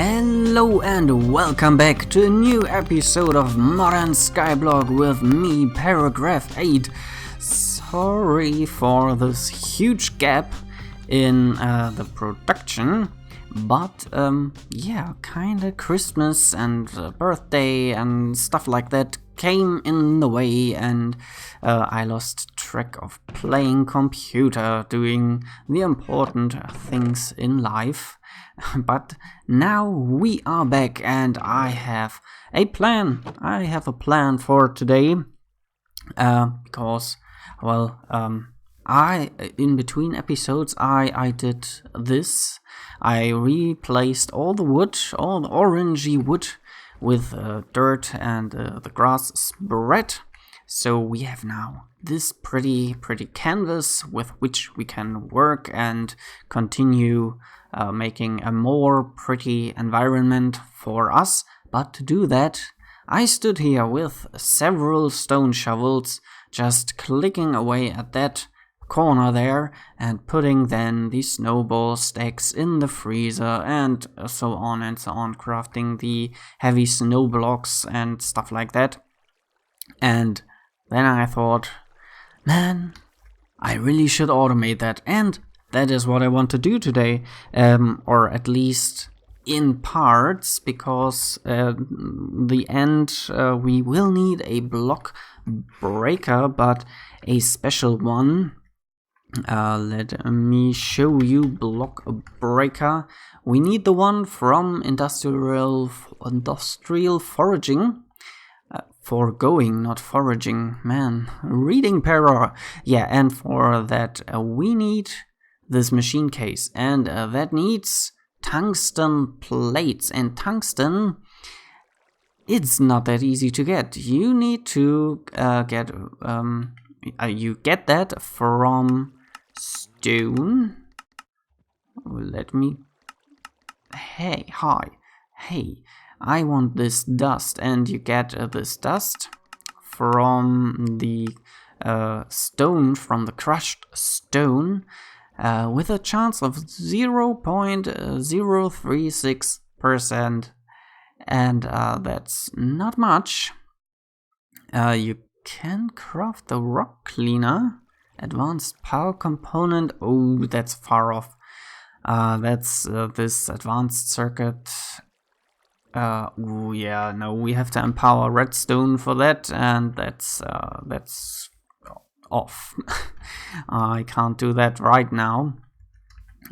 Hello and welcome back to a new episode of Modern Skyblock with me, Paragraph 8. Sorry for this huge gap in the production, but yeah, kinda Christmas and birthday and stuff like that came in the way, and I lost track of playing computer, doing the important things in life. But now we are back and I have a plan. I have a plan for today because, well, in between episodes I did this. I replaced all the wood, all the orangey wood, with dirt and the grass spread. So we have now this pretty canvas with which we can work and continue making a more pretty environment for us. But to do that, I stood here with several stone shovels, just clicking away at that corner there and putting then the snowball stacks in the freezer and so on, crafting the heavy snow blocks and stuff like that. And then I thought, man, I really should automate that, and that is what I want to do today, or at least in parts, because the end we will need a block breaker, but a special one. Let me show you block breaker. We need the one from industrial foraging. Foregoing, not foraging, man. Reading para. Yeah, and for that we need this machine case, and that needs tungsten plates, and tungsten, it's not that easy to get. You need to get that from stone. Let me, hey, I want this dust, and you get this dust from the stone, from the crushed stone, with a chance of 0.036%, and that's not much. You can craft the rock cleaner, advanced power component. Oh, that's far off. That's this advanced circuit. Yeah, no, we have to empower redstone for that, and that's off. I can't do that right now,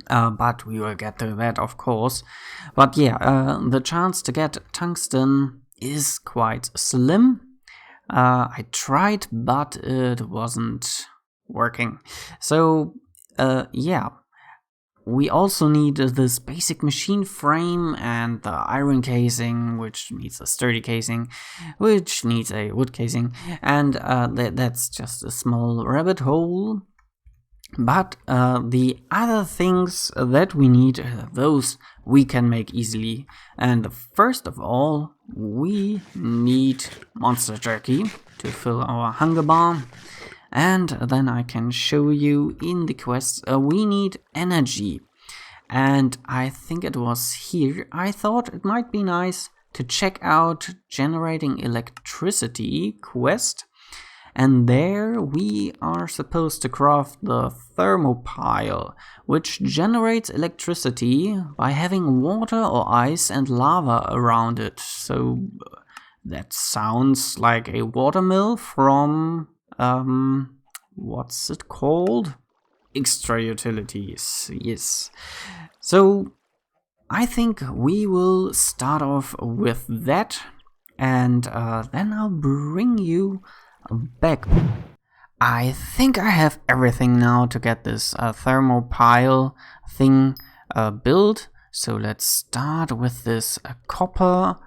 but we will get to that, of course. But yeah, the chance to get tungsten is quite slim. I tried, but it wasn't working. So yeah, we also need this basic machine frame and the iron casing, which needs a sturdy casing, which needs a wood casing, and that's just a small rabbit hole. But the other things that we need, those we can make easily. And first of all, we need monster jerky to fill our hunger bar. And then I can show you in the quest, we need energy. And I think it was here. I thought it might be nice to check out generating electricity quest. And there we are supposed to craft the thermopile, which generates electricity by having water or ice and lava around it. So that sounds like a watermill from what's it called? Extra utilities, yes. So I think we will start off with that, and then I'll bring you back. I think I have everything now to get this thermopile thing built. So let's start with this copper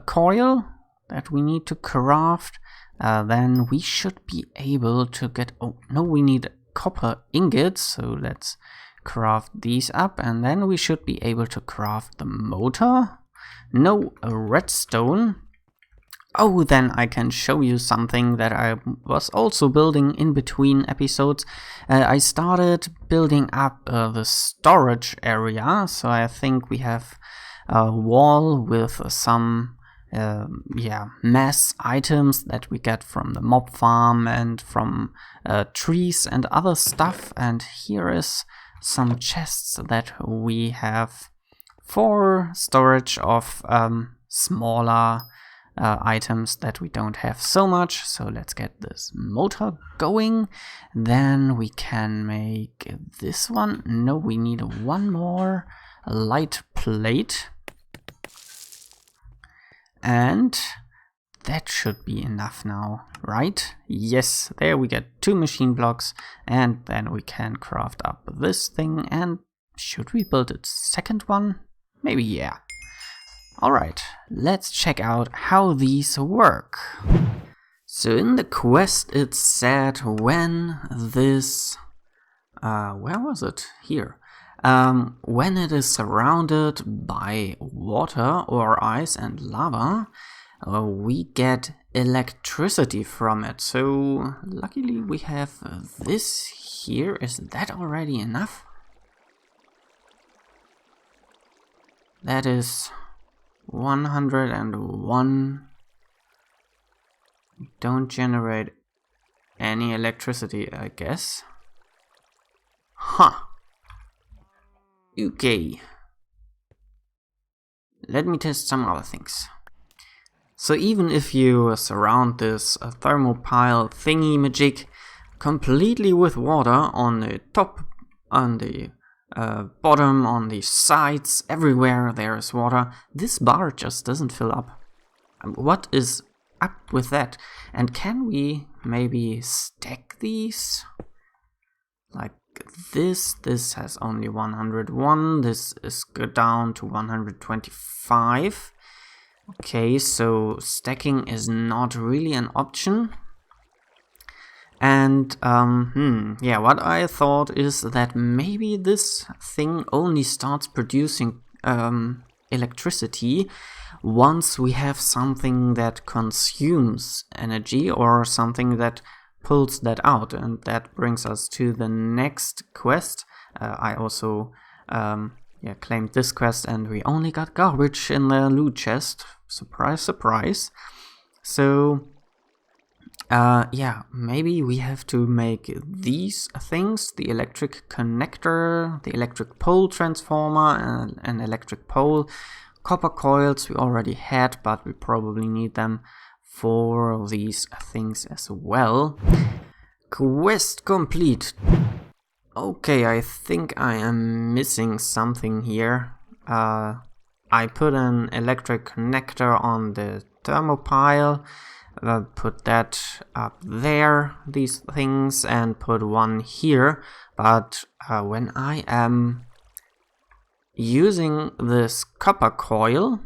coil that we need to craft. Then we should be able to get, oh no, we need copper ingots, so let's craft these up, and then we should be able to craft the motor. No, a redstone. Oh, then I can show you something that I was also building in between episodes. I started building up the storage area, so I think we have wall with some mass items that we get from the mob farm and from trees and other stuff. And here is some chests that we have for storage of smaller items that we don't have so much. So let's get this motor going. Then we can make this one. No, we need one more light plate. And that should be enough now, right? Yes, there we get 2 machine blocks, and then we can craft up this thing. And should we build a second one? Maybe, yeah. Alright, let's check out how these work. So in the quest it said when this... where was it? Here. When it is surrounded by water or ice and lava, we get electricity from it. So luckily we have this here. Is that already enough? That is 101. Don't generate any electricity, I guess. Huh. Okay. Let me test some other things. So even if you surround this thermopile thingy magic completely with water on the top, on the bottom, on the sides, everywhere there is water, this bar just doesn't fill up. What is up with that? And can we maybe stack these? Like this has only 101, this is good down to 125. Okay, so stacking is not really an option. And yeah, what I thought is that maybe this thing only starts producing electricity once we have something that consumes energy or something that pulls that out. And that brings us to the next quest. I also claimed this quest, and we only got garbage in the loot chest. Surprise, surprise. So yeah, maybe we have to make these things: the electric connector, the electric pole transformer, and an electric pole. Copper coils we already had, but we probably need them for these things as well. Quest complete. Okay, I think I am missing something here. I put an electric connector on the thermopile, put that up there, these things, and put one here. But when I am using this copper coil,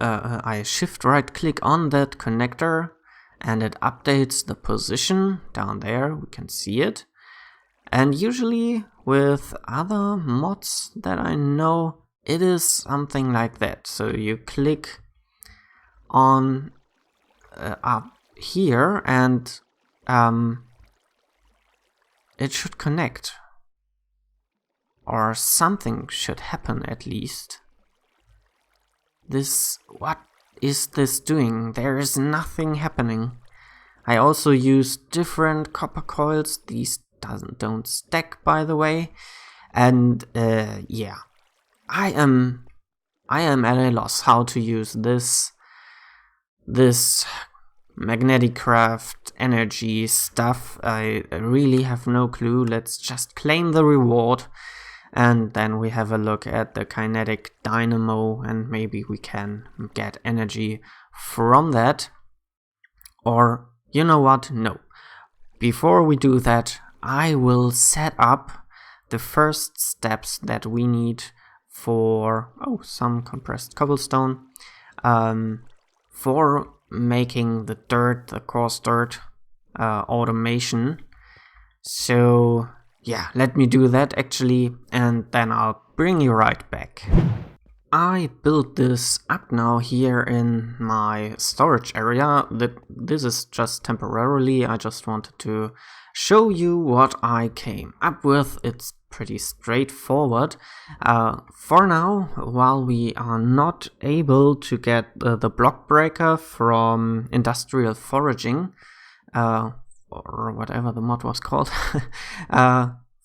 I shift right click on that connector and it updates the position down there. We can see it. And usually with other mods that I know, it is something like that. So you click on up here and it should connect, or something should happen at least. This, what is this doing? There is nothing happening. I also use different copper coils. These don't stack, by the way. And yeah, I am at a loss how to use this magnetic craft energy stuff. I really have no clue. Let's just claim the reward. And then we have a look at the kinetic dynamo, and maybe we can get energy from that. Or, you know what? No. Before we do that, I will set up the first steps that we need for, some compressed cobblestone, for making the dirt, the coarse dirt automation. So yeah, let me do that actually, and then I'll bring you right back. I built this up now here in my storage area. This is just temporarily. I just wanted to show you what I came up with. It's pretty straightforward. For now, while we are not able to get the block breaker from industrial foraging, or whatever the mod was called,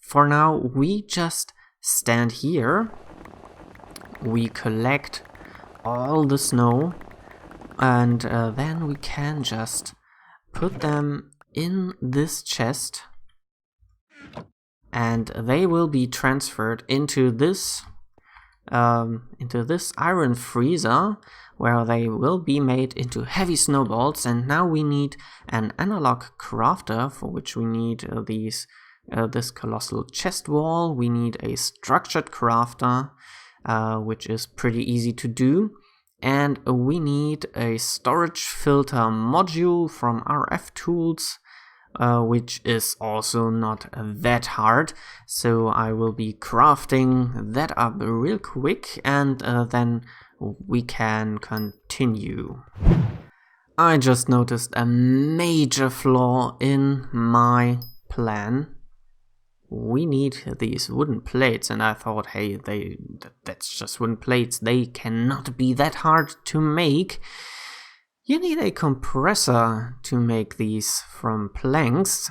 for now we just stand here, we collect all the snow, and then we can just put them in this chest, and they will be transferred into this iron freezer, where they will be made into heavy snowballs. And now we need an analog crafter, for which we need this colossal chest wall. We need a structured crafter, which is pretty easy to do. And we need a storage filter module from RF tools, which is also not that hard. So I will be crafting that up real quick, and then we can continue. I just noticed a major flaw in my plan. We need these wooden plates, and I thought, hey, that's just wooden plates. They cannot be that hard to make. You need a compressor to make these from planks,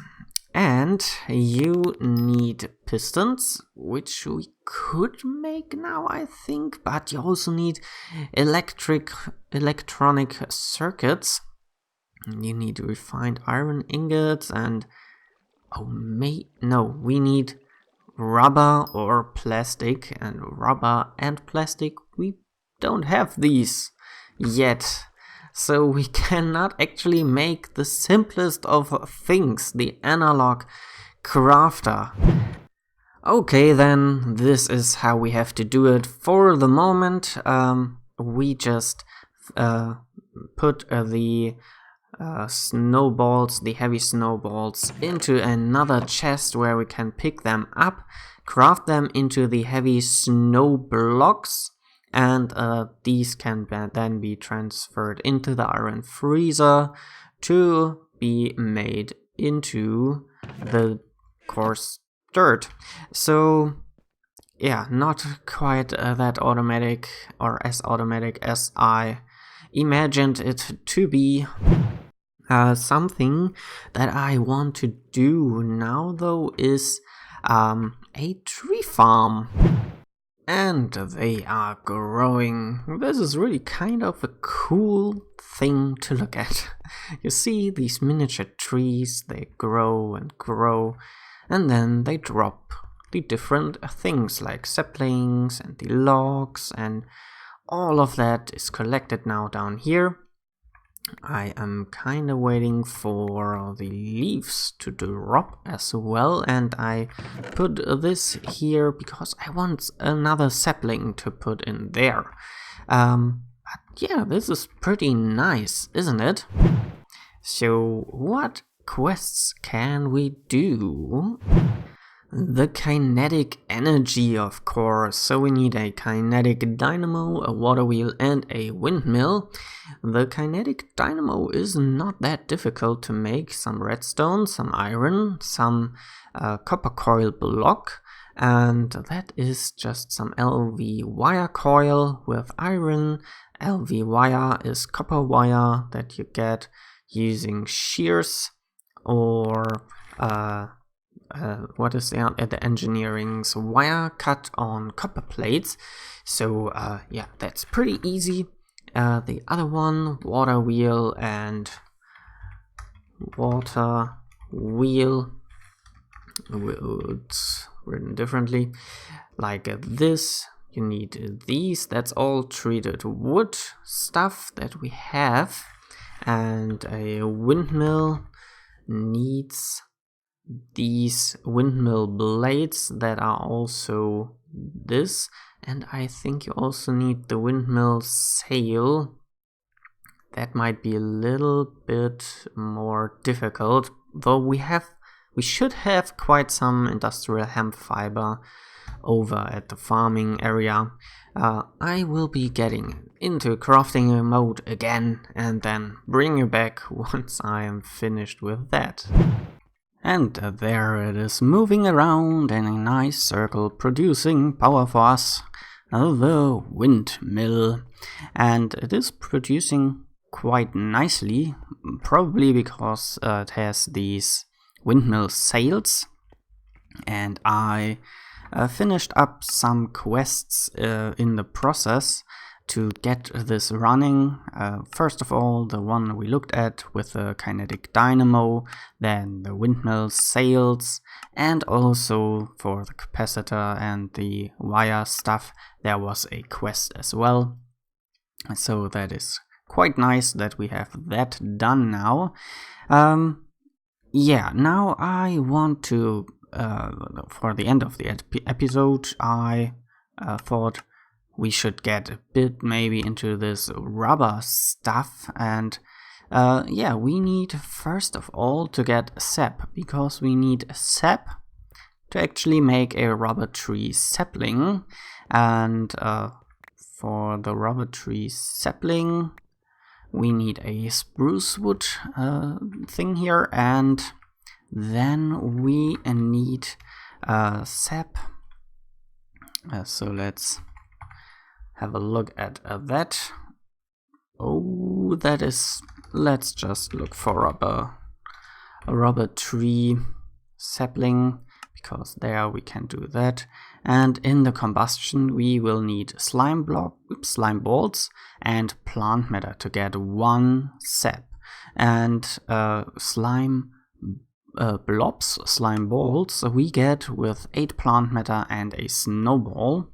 and you need pistons, which we could make now, I think, but you also need electronic circuits. You need refined iron ingots, and we need rubber or plastic, and rubber and plastic, we don't have these yet. So we cannot actually make the simplest of things, the analog crafter. Okay, then this is how we have to do it for the moment. We just put the snowballs, the heavy snowballs, into another chest where we can pick them up, craft them into the heavy snow blocks, and these can then be transferred into the iron freezer to be made into the coarse dirt. So yeah, not quite that automatic, or as automatic as I imagined it to be. Something that I want to do now, though, is a tree farm. And they are growing. This is really kind of a cool thing to look at. You see these miniature trees, they grow and grow, and then they drop the different things like saplings and the logs, and all of that is collected now down here. I am kind of waiting for the leaves to drop as well, and I put this here because I want another sapling to put in there. But yeah, this is pretty nice, isn't it? So what quests can we do? The kinetic energy, of course. So we need a kinetic dynamo, a water wheel, and a windmill. The kinetic dynamo is not that difficult to make. Some redstone, some iron, some copper coil block, and that is just some LV wire coil with iron. LV wire is copper wire that you get using shears, or what is the engineering's wire cut on copper plates. So yeah, that's pretty easy. The other one, water wheel and water wheel, it's written differently, like this. You need these, that's all treated wood stuff that we have, and a windmill needs these windmill blades that are also this, and I think you also need the windmill sail. That might be a little bit more difficult, though we should have quite some industrial hemp fiber over at the farming area. I will be getting into crafting mode again and then bring you back once I am finished with that. And there it is, moving around in a nice circle, producing power for us, the windmill. And it is producing quite nicely, probably because it has these windmill sails. And I finished up some quests in the process to get this running. First of all, the one we looked at with the kinetic dynamo, then the windmill sails, and also for the capacitor and the wire stuff, there was a quest as well. So that is quite nice that we have that done now. Yeah, now I want to, for the end of the episode, I thought we should get a bit maybe into this rubber stuff, and yeah, we need first of all to get sap, because we need sap to actually make a rubber tree sapling. And for the rubber tree sapling we need a spruce wood thing here, and then we need sap. So let's have a look at that. Oh, that is, let's just look for a rubber tree sapling, because there we can do that. And in the combustion we will need slime balls and plant matter to get 1 sap. And slime blobs, slime balls, we get with 8 plant matter and a snowball.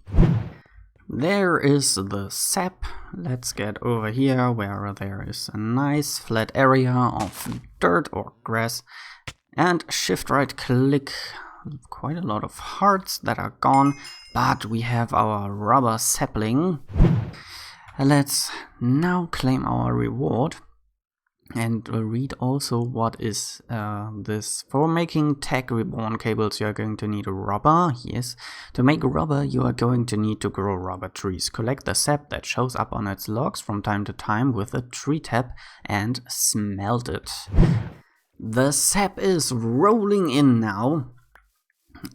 There is the sap. Let's get over here where there is a nice flat area of dirt or grass, and shift right click. Quite a lot of hearts that are gone, but we have our rubber sapling. Let's now claim our reward and read also what is this. For making tag reborn cables, you are going to need rubber. Yes, to make rubber you are going to need to grow rubber trees. Collect the sap that shows up on its logs from time to time with a tree tap and smelt it. The sap is rolling in now.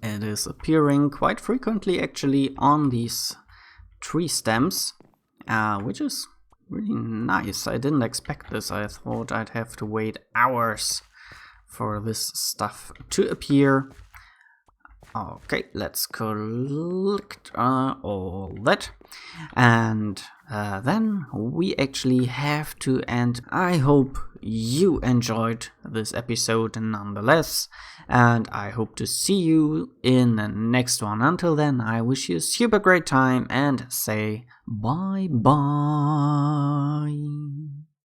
It is appearing quite frequently actually on these tree stems, which is really nice. I didn't expect this. I thought I'd have to wait hours for this stuff to appear. Okay, let's collect all that, and then we actually have to end. I hope you enjoyed this episode nonetheless, and I hope to see you in the next one. Until then, I wish you a super great time and say bye bye.